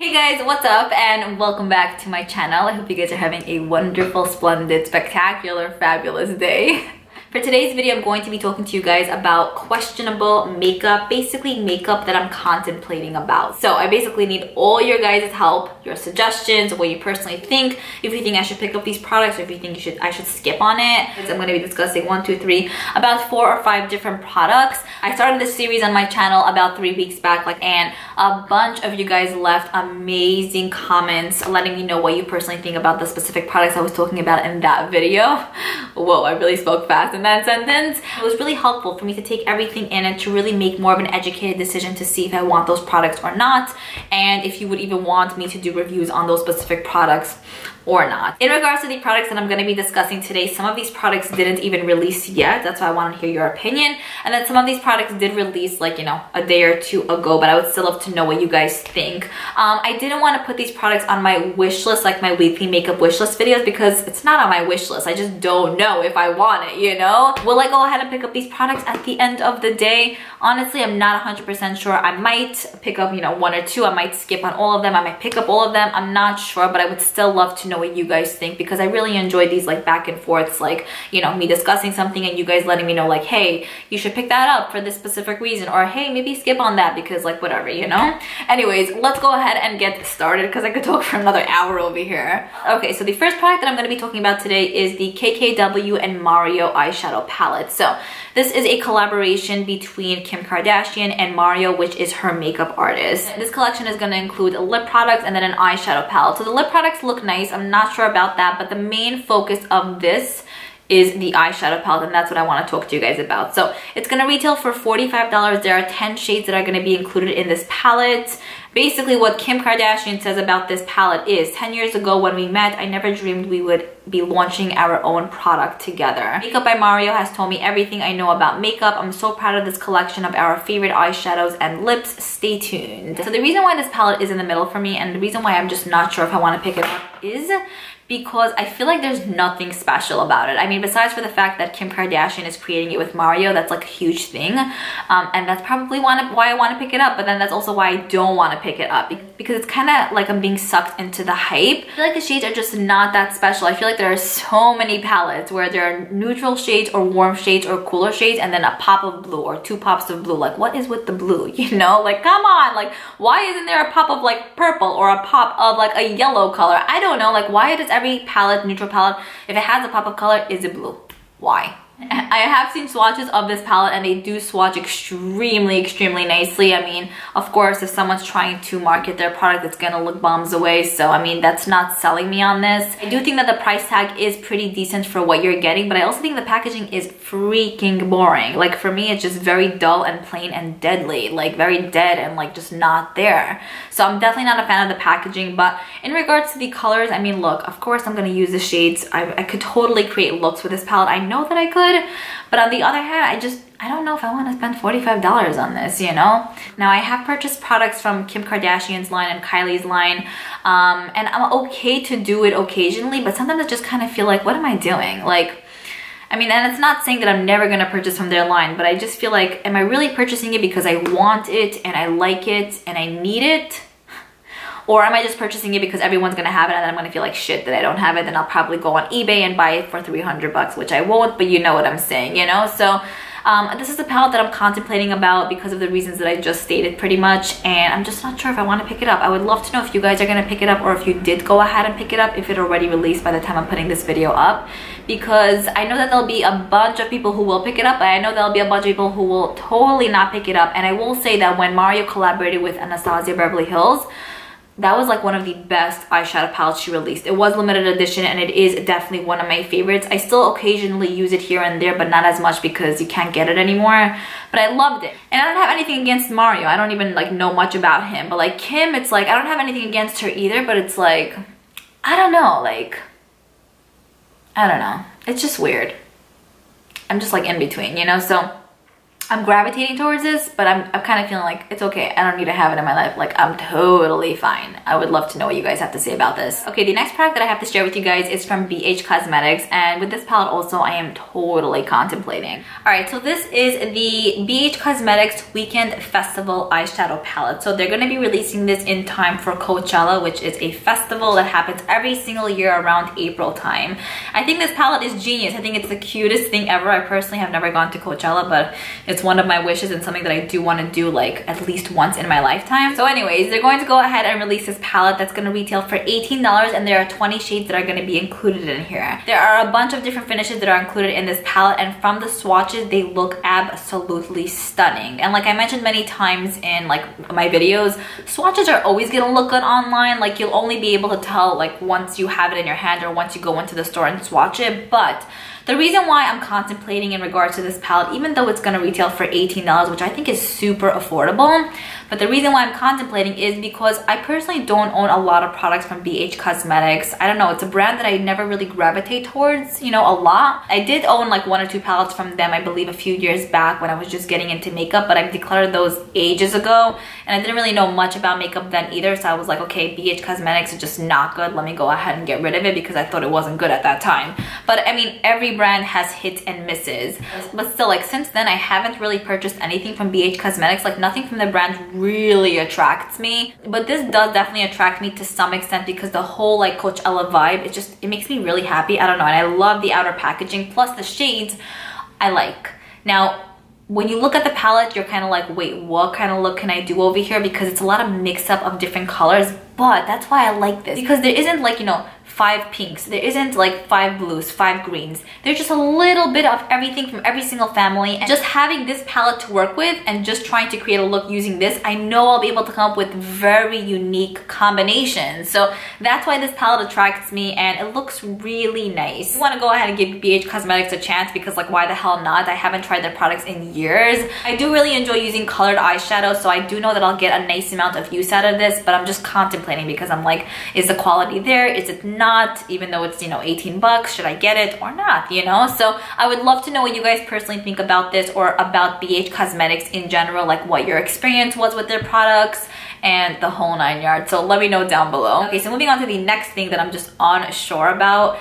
Hey guys, what's up and welcome back to my channel. I hope you guys are having a wonderful, splendid, spectacular, fabulous day. For today's video, I'm going to be talking to you guys about questionable makeup, basically makeup that I'm contemplating about. So I basically need all your guys' help, your suggestions, what you personally think, if you think I should pick up these products or if you think I should skip on it. So I'm going to be discussing about 4 or 5 different products. I started this series on my channel about 3 weeks back, and a bunch of you guys left amazing comments letting me know what you personally think about the specific products I was talking about in that video. Whoa, I really spoke fast in that sentence. It was really helpful for me to take everything in and to really make more of an educated decision to see if I want those products or not, and if you would even want me to do reviews on those specific products or not. In regards to the products that I'm going to be discussing today, some of these products didn't even release yet. That's why I want to hear your opinion. And then some of these products did release a day or 2 ago, but I would still love to know what you guys think. I didn't want to put these products on my wish list, like my weekly makeup wish list videos, because it's not on my wish list. I just don't know if I want it, you know? Will I go ahead and pick up these products at the end of the day? Honestly, I'm not 100% sure. I might pick up, 1 or 2. I might skip on all of them. I might pick up all of them. I'm not sure, but I would still love to know what you guys think, because I really enjoy these back and forths, me discussing something and you guys letting me know hey, you should pick that up for this specific reason, or hey, maybe skip on that because whatever, Anyways, let's go ahead and get started because I could talk for another hour over here. Okay, so the first product that I'm going to be talking about today is the KKW and Mario eyeshadow palette. So this is a collaboration between Kim Kardashian and Mario, which is her makeup artist. This collection is going to include lip products and then an eyeshadow palette. So the lip products look nice. I'm not sure about that, but the main focus of this is the eyeshadow palette, and that's what I want to talk to you guys about. So it's going to retail for $45. There are 10 shades that are going to be included in this palette. Basically, what Kim Kardashian says about this palette is, 10 years ago when we met, I never dreamed we would be launching our own product together. Makeup by Mario has told me everything I know about makeup. I'm so proud of this collection of our favorite eyeshadows and lips. Stay tuned. So the reason why this palette is in the middle for me, and the reason why I'm just not sure if I want to pick it up, is because I feel like there's nothing special about it. I mean, besides for the fact that Kim Kardashian is creating it with Mario, that's a huge thing. And that's probably why I want to pick it up, but then that's also why I don't want to pick it up, because it's kind of like I'm being sucked into the hype. I feel like the shades are just not that special. I feel like there are so many palettes where there are neutral shades or warm shades or cooler shades and then a pop of blue or 2 pops of blue. What is with the blue, come on, why isn't there a pop of purple or a pop of a yellow color? I don't know, why does every palette, neutral palette, if it has a pop of color, is it blue? Why? I have seen swatches of this palette and they do swatch extremely nicely. I mean, of course, if someone's trying to market their product, it's gonna look bombs away. So, I mean, that's not selling me on this. I do think that the price tag is pretty decent for what you're getting, but I also think the packaging is freaking boring. For me, it's just very dull and plain and deadly. Very dead and just not there. So I'm definitely not a fan of the packaging, but in regards to the colors, I mean, look, of course I'm gonna use the shades. I could totally create looks with this palette. I know that I could. But on the other hand, I don't know if I want to spend $45 on this, Now, I have purchased products from Kim Kardashian's line and Kylie's line, and I'm okay to do it occasionally, but sometimes I just kind of feel what am I doing? I mean, and it's not saying that I'm never going to purchase from their line, but I just feel am I really purchasing it because I want it and I like it and I need it? Or am I just purchasing it because everyone's gonna have it and then I'm gonna feel like shit that I don't have it, then I'll probably go on eBay and buy it for 300 bucks, which I won't, but you know what I'm saying, So this is a palette that I'm contemplating about because of the reasons that I just stated pretty much, and I'm just not sure if I want to pick it up. I would love to know if you guys are gonna pick it up, or if you did go ahead and pick it up, if it already released by the time I'm putting this video up, because I know that there'll be a bunch of people who will pick it up, but I know there'll be a bunch of people who will totally not pick it up. And I will say that when Mario collaborated with Anastasia Beverly Hills, that was one of the best eyeshadow palettes she released. It was limited edition and it is definitely one of my favorites. I still occasionally use it here and there, but not as much because you can't get it anymore. But I loved it. And I don't have anything against Mario. I don't even know much about him. But Kim, it's I don't have anything against her either, but it's I don't know, I don't know. It's just weird. I'm just in between, So I'm gravitating towards this, but I'm kind of feeling like it's okay. I don't need to have it in my life. Like, I'm totally fine. I would love to know what you guys have to say about this. Okay, the next product that I have to share with you guys is from BH Cosmetics, and with this palette also, I am totally contemplating. All right, so this is the BH Cosmetics Weekend Festival eyeshadow palette. So they're gonna be releasing this in time for Coachella, which is a festival that happens every single year around April time. I think this palette is genius. I think it's the cutest thing ever. I personally have never gone to Coachella, but it's one of my wishes and something that I do want to do like at least once in my lifetime. So anyways, they're going to go ahead and release this palette that's going to retail for $18, and there are 20 shades that are going to be included in here. There are a bunch of different finishes that are included in this palette, and from the swatches, they look absolutely stunning. And like I mentioned many times in like my videos, swatches are always going to look good online. Like you'll only be able to tell like once you have it in your hand or once you go into the store and swatch it. But the reason why I'm contemplating in regards to this palette, even though it's gonna retail for $18, which I think is super affordable, but the reason why I'm contemplating is because I personally don't own a lot of products from BH Cosmetics. I don't know, it's a brand that I never really gravitate towards, you know, a lot. I did own like 1 or 2 palettes from them, I believe a few years back when I was just getting into makeup, but I decluttered those ages ago, and I didn't really know much about makeup then either, so I was like, okay, BH Cosmetics is just not good, let me go ahead and get rid of it because I thought it wasn't good at that time. But I mean, every brand has hits and misses, but still, like since then I haven't really purchased anything from BH Cosmetics. Like nothing from the brand really attracts me, but this does definitely attract me to some extent because the whole like Coachella vibe, it makes me really happy. I don't know, and I love the outer packaging plus the shades I like. Now when you look at the palette, you're kind of like, wait, what kind of look can I do over here? Because it's a lot of mix up of different colors, but that's why I like this, because there isn't like, you know, 5 pinks, there isn't like 5 blues, 5 greens. There's just a little bit of everything from every single family, and just having this palette to work with and just trying to create a look using this, I know I'll be able to come up with very unique combinations. So that's why this palette attracts me, and it looks really nice. I want to go ahead and give BH Cosmetics a chance because like why the hell not? I haven't tried their products in years. I do really enjoy using colored eyeshadow, so I do know that I'll get a nice amount of use out of this, but I'm just contemplating because I'm like, is the quality there? Is it not? Even though it's, you know, 18 bucks, should I get it or not, you know? So I would love to know what you guys personally think about this or about BH Cosmetics in general, like what your experience was with their products and the whole 9 yards. So let me know down below. Okay, so moving on to the next thing that I'm just unsure about.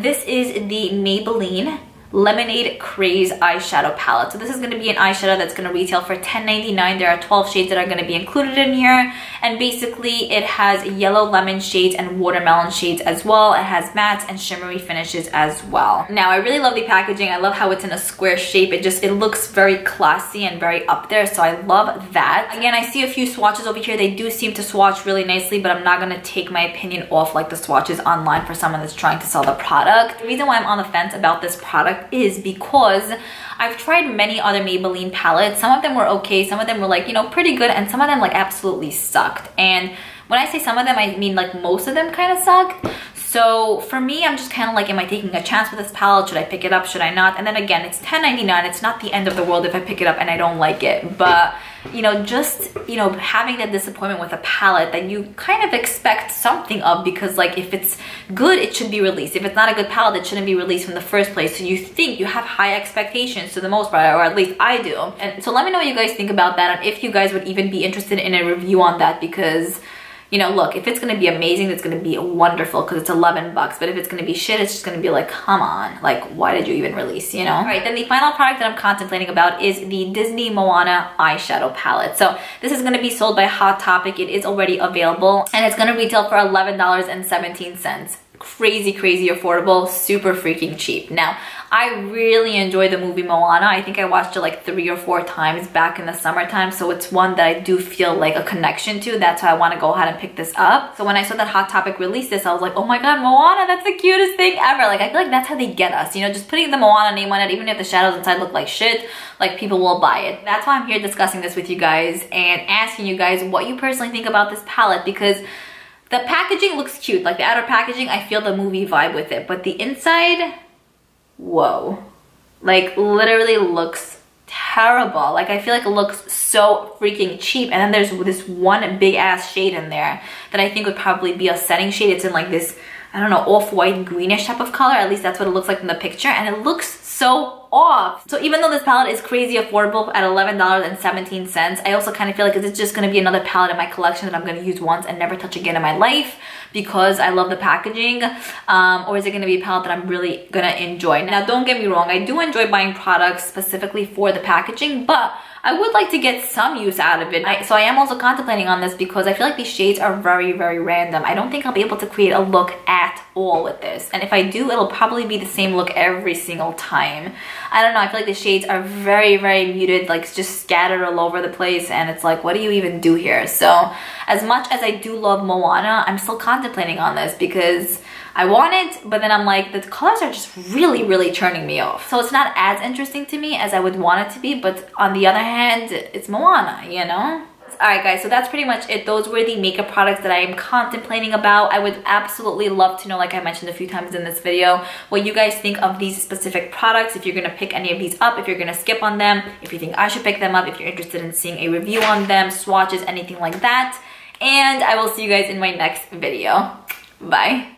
This is the Maybelline Lemonade Craze eyeshadow palette. So this is going to be an eyeshadow that's going to retail for $10.99. There are 12 shades that are going to be included in here, and basically it has yellow lemon shades and watermelon shades as well. It has mattes and shimmery finishes as well. Now I really love the packaging. I love how it's in a square shape. It looks very classy and very up there, so I love that. Again, I see a few swatches over here. They do seem to swatch really nicely, but I'm not going to take my opinion off like the swatches online for someone that's trying to sell the product. The reason why I'm on the fence about this product is because I've tried many other Maybelline palettes. Some of them were okay, some of them were like, you know, pretty good, and some of them like absolutely sucked. And when I say some of them, I mean like most of them kind of sucked. So for me, I'm just kind of like, am I taking a chance with this palette? Should I pick it up? Should I not? And then again, it's $10.99. It's not the end of the world if I pick it up and I don't like it. But, you know, just, you know, having that disappointment with a palette that you kind of expect something of, because like if it's good, it should be released. If it's not a good palette, it shouldn't be released from the first place. So you think you have high expectations to the most part, or at least I do. And so let me know what you guys think about that, and if you guys would even be interested in a review on that, because you know, look, if it's gonna be amazing, it's gonna be wonderful because it's 11 bucks. But if it's gonna be shit, it's just gonna be like, come on, like, why did you even release, you know? All right, then the final product that I'm contemplating about is the Disney Moana eyeshadow palette. So this is gonna be sold by Hot Topic. It is already available, and it's gonna retail for $11.17. Crazy affordable, super freaking cheap. Now I really enjoy the movie Moana. I think I watched it like 3 or 4 times back in the summertime, so it's one that I do feel like a connection to. That's why I want to go ahead and pick this up. So when I saw that Hot Topic released this, I was like, oh my god, Moana, that's the cutest thing ever. Like I feel like that's how they get us, you know, just putting the Moana name on it, even if the shadows inside look like shit, like people will buy it. That's why I'm here discussing this with you guys and asking you guys what you personally think about this palette, because the packaging looks cute. Like the outer packaging, I feel the movie vibe with it, but the inside, whoa, like literally looks terrible. Like I feel like it looks so freaking cheap, and then there's this one big ass shade in there that I think would probably be a setting shade. It's in like this, I don't know, off-white greenish type of color. At least that's what it looks like in the picture, and it looks so off. So even though this palette is crazy affordable at $11.17, I also kind of feel like it's just going to be another palette in my collection that I'm going to use once and never touch again in my life because I love the packaging, or is it going to be a palette that I'm really going to enjoy? Now, don't get me wrong, I do enjoy buying products specifically for the packaging, but I would like to get some use out of it. So I am also contemplating on this because I feel like these shades are very, very random. I don't think I'll be able to create a look at all with this. And if I do, it'll probably be the same look every single time. I don't know, I feel like the shades are very, very muted, like just scattered all over the place, and it's like, what do you even do here? So as much as I do love Moana, I'm still contemplating on this because I want it, but then I'm like, the colors are just really, really turning me off. So it's not as interesting to me as I would want it to be, but on the other hand, it's Moana, you know? Alright guys, so that's pretty much it. Those were the makeup products that I am contemplating about. I would absolutely love to know, like I mentioned a few times in this video, what you guys think of these specific products, if you're going to pick any of these up, if you're going to skip on them, if you think I should pick them up, if you're interested in seeing a review on them, swatches, anything like that. And I will see you guys in my next video. Bye!